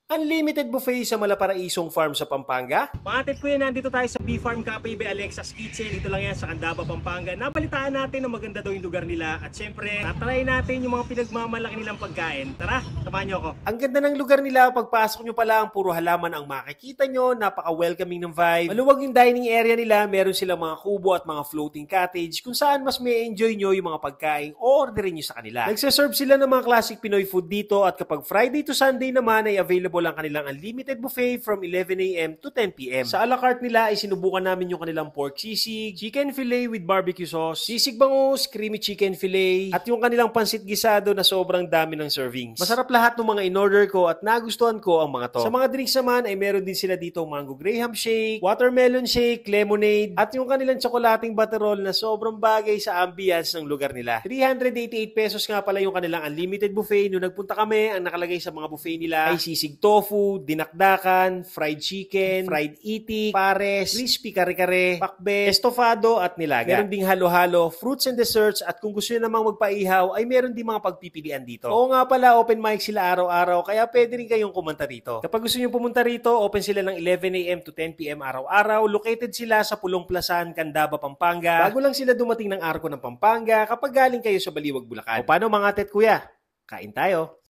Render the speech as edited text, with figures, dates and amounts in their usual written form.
Unlimited buffet sa Malaparaisong Farm sa Pampanga? Mga tet ko yan, nandito tayo sa B-Farm Cafe by Alexa's Kitchen. Dito lang yan sa Candaba, Pampanga. Nabalitaan natin na maganda daw yung lugar nila. At syempre, tatry natin yung mga pinagmamalaki nilang pagkain. Tara, samahan nyo ako. Ang ganda ng lugar nila, pagpasok nyo pa lang, puro halaman ang makikita nyo, napaka-welcoming ng vibe. Maluwag yung dining area nila, meron silang mga kubo at mga floating cottage kung saan mas may enjoy nyo yung mga pagkain o orderin nyo sa kanila. Nagsaserve sila ng mga classic Pinoy food dito at kapag Friday to Sunday naman ay available ang kanilang unlimited buffet from 11 a.m. to 10 p.m. Sa a la carte nila ay sinubukan namin yung kanilang pork sisig, chicken fillet with barbecue sauce, sisig bangus, creamy chicken fillet, at yung kanilang pansit gisado na sobrang dami ng servings. Masarap lahat ng mga in-order ko at nagustuhan ko ang mga to. Sa mga drinks naman ay meron din sila dito mango graham shake, watermelon shake, lemonade, at yung kanilang tsokolating butterroll na sobrang bagay sa ambience ng lugar nila. 388 pesos nga pala yung kanilang unlimited buffet. Nung nagpunta kami, ang nakalagay sa mga buffet nila ay sisig tofu, dinakdakan, fried chicken, fried itik, pares, crispy kare-kare, pakbet, estofado at nilaga. Meron ding halo-halo, fruits and desserts at kung gusto nyo namang magpaihaw ay meron din mga pagpipilian dito. Oo nga pala, open mic sila araw-araw kaya pwede rin kayong kumanta rito. Kapag gusto nyo pumunta rito, open sila ng 11 a.m. to 10 p.m. araw-araw. Located sila sa Pulong Plasan, Candaba, Pampanga. Bago lang sila dumating ng Arco ng Pampanga kapag galing kayo sa Baliwag, Bulacan. O paano mga tet kuya? Kain tayo!